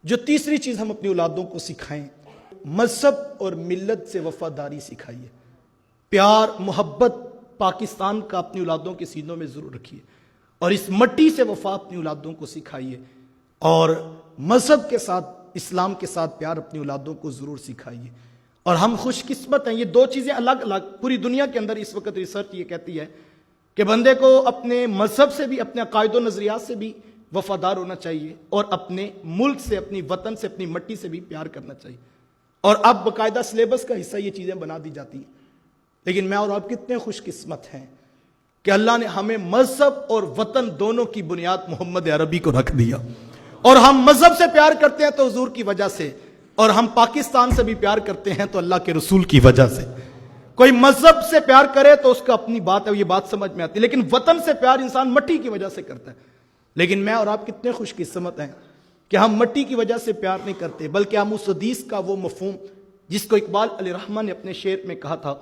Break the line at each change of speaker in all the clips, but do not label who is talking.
جو تیسری چیز ہم اپنی اولادوں کو سکھائیں، مذہب اور ملت سے وفاداری سکھائیے۔ پیار محبت پاکستان کا اپنی اولادوں کے سینوں میں ضرور رکھیے، اور اس مٹی سے وفا اپنی اولادوں کو سکھائیے، اور مذہب کے ساتھ اسلام کے ساتھ پیار اپنی اولادوں کو ضرور سکھائیے۔ اور ہم خوش قسمت ہیں، یہ دو چیزیں الگ الگ پوری دنیا کے اندر اس وقت ریسرچ یہ کہتی ہے کہ بندے کو اپنے مذہب سے بھی، اپنے عقائد و نظریات سے بھی وفادار ہونا چاہیے، اور اپنے ملک سے، اپنی وطن سے، اپنی مٹی سے بھی پیار کرنا چاہیے۔ اور اب باقاعدہ سلیبس کا حصہ یہ چیزیں بنا دی جاتی ہیں۔ لیکن میں اور آپ کتنے خوش قسمت ہیں کہ اللہ نے ہمیں مذہب اور وطن دونوں کی بنیاد محمد عربی کو رکھ دیا، اور ہم مذہب سے پیار کرتے ہیں تو حضور کی وجہ سے، اور ہم پاکستان سے بھی پیار کرتے ہیں تو اللہ کے رسول کی وجہ سے۔ کوئی مذہب سے پیار کرے تو اس کا اپنی بات ہے، یہ بات سمجھ میں آتی ہے، لیکن وطن سے پیار انسان مٹی کی وجہ سے کرتا ہے۔ لیکن میں اور آپ کتنے خوش قسمت ہیں کہ ہم مٹی کی وجہ سے پیار نہیں کرتے، بلکہ ہم اس حدیث کا وہ مفہوم جس کو اقبال علیہ الرحمہ نے اپنے شعر میں کہا تھا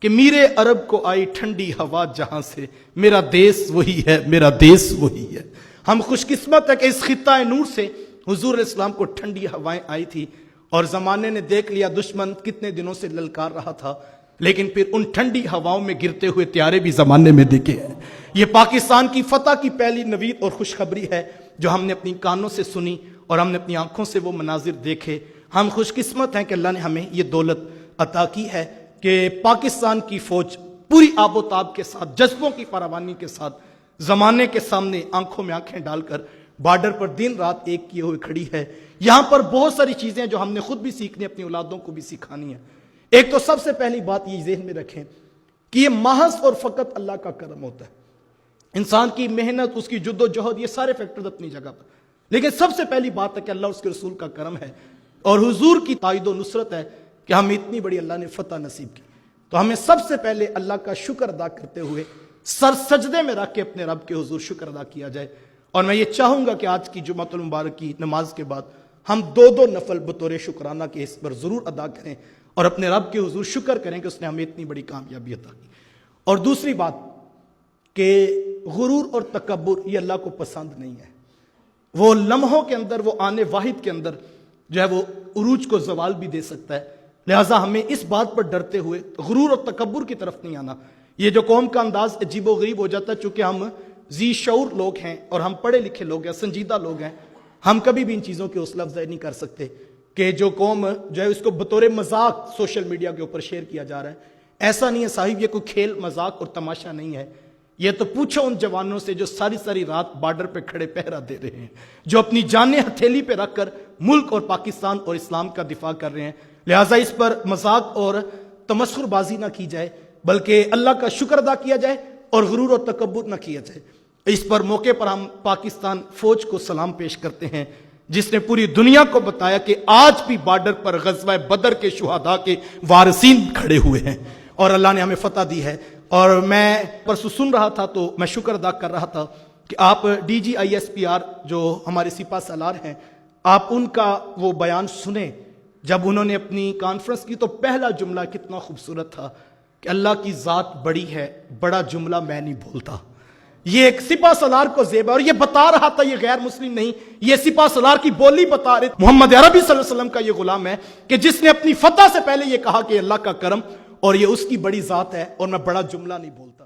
کہ میرے عرب کو آئی ٹھنڈی ہوا جہاں سے، میرا دیس وہی ہے، میرا دیس وہی ہے۔ ہم خوش قسمت ہے کہ اس خطہ نور سے حضور علیہ السلام کو ٹھنڈی ہوائیں آئی تھی، اور زمانے نے دیکھ لیا دشمن کتنے دنوں سے للکار رہا تھا، لیکن پھر ان ٹھنڈی ہواؤں میں گرتے ہوئے طیارے بھی زمانے میں دیکھے ہیں۔ یہ پاکستان کی فتح کی پہلی نوید اور خوشخبری ہے جو ہم نے اپنی کانوں سے سنی اور ہم نے اپنی آنکھوں سے وہ مناظر دیکھے۔ ہم خوش قسمت ہیں کہ اللہ نے ہمیں یہ دولت عطا کی ہے کہ پاکستان کی فوج پوری آب و تاب کے ساتھ، جذبوں کی فراوانی کے ساتھ، زمانے کے سامنے آنکھوں میں آنکھیں ڈال کر بارڈر پر دن رات ایک کیے ہوئے کھڑی ہے۔ یہاں پر بہت ساری چیزیں جو ہم نے خود بھی سیکھنی، اپنی اولادوں کو بھی سکھانی ہے۔ ایک تو سب سے پہلی بات یہ ذہن میں رکھیں کہ یہ محض اور فقط اللہ کا کرم ہوتا ہے۔ انسان کی محنت، اس کی جد و جہد، یہ سارے فیکٹرز اپنی جگہ پر، لیکن سب سے پہلی بات ہے کہ اللہ اور اس کے رسول کا کرم ہے، اور حضور کی تائید و نصرت ہے کہ ہمیں اتنی بڑی اللہ نے فتح نصیب کی۔ تو ہمیں سب سے پہلے اللہ کا شکر ادا کرتے ہوئے سر سجدے میں رکھ کے اپنے رب کے حضور شکر ادا کیا جائے۔ اور میں یہ چاہوں گا کہ آج کی جمعۃ المبارک کی نماز کے بعد ہم دو نفل بطور شکرانہ کے اس پر ضرور ادا کریں، اور اپنے رب کے حضور شکر کریں کہ اس نے ہمیں اتنی بڑی کامیابی عطا کی۔ اور دوسری بات کہ غرور اور تکبر یہ اللہ کو پسند نہیں ہے۔ وہ لمحوں کے اندر، وہ آنے واحد کے اندر جو ہے وہ عروج کو زوال بھی دے سکتا ہے، لہٰذا ہمیں اس بات پر ڈرتے ہوئے غرور اور تکبر کی طرف نہیں آنا۔ یہ جو قوم کا انداز عجیب و غریب ہو جاتا ہے، چونکہ ہم ذی شعور لوگ ہیں اور ہم پڑھے لکھے لوگ ہیں، سنجیدہ لوگ ہیں، ہم کبھی بھی ان چیزوں کی حوصلہ افزائی نہیں کر سکتے کہ جو قوم جو ہے اس کو بطور مذاق سوشل میڈیا کے اوپر شیئر کیا جا رہا ہے۔ ایسا نہیں ہے صاحب، یہ کوئی کھیل مذاق اور تماشا نہیں ہے۔ یہ تو پوچھو ان جوانوں سے جو ساری ساری رات بارڈر پہ کھڑے پہرا دے رہے ہیں، جو اپنی جانیں ہتھیلی پہ رکھ کر ملک اور پاکستان اور اسلام کا دفاع کر رہے ہیں۔ لہٰذا اس پر مذاق اور تمسخر بازی نہ کی جائے، بلکہ اللہ کا شکر ادا کیا جائے اور غرور اور تکبر نہ کیا جائے۔ اس پر موقع پر ہم پاکستان فوج کو سلام پیش کرتے ہیں، جس نے پوری دنیا کو بتایا کہ آج بھی بارڈر پر غزوہ بدر کے شہداء کے وارثین کھڑے ہوئے ہیں، اور اللہ نے ہمیں فتح دی ہے۔ اور میں پرسوں سن رہا تھا تو میں شکر ادا کر رہا تھا کہ آپ DGISPR جو ہمارے سپاہ سالار ہیں، آپ ان کا وہ بیان سنیں جب انہوں نے اپنی کانفرنس کی، تو پہلا جملہ کتنا خوبصورت تھا کہ اللہ کی ذات بڑی ہے، بڑا جملہ میں نہیں بولتا۔ یہ ایک سپاہ سالار کو زیب ہے، اور یہ بتا رہا تھا، یہ غیر مسلم نہیں، یہ سپاہ سالار کی بولی بتا رہے محمد عربی صلی اللہ علیہ وسلم کا یہ غلام ہے کہ جس نے اپنی فتح سے پہلے یہ کہا کہ اللہ کا کرم اور یہ اس کی بڑی ذات ہے، اور میں بڑا جملہ نہیں بولتا۔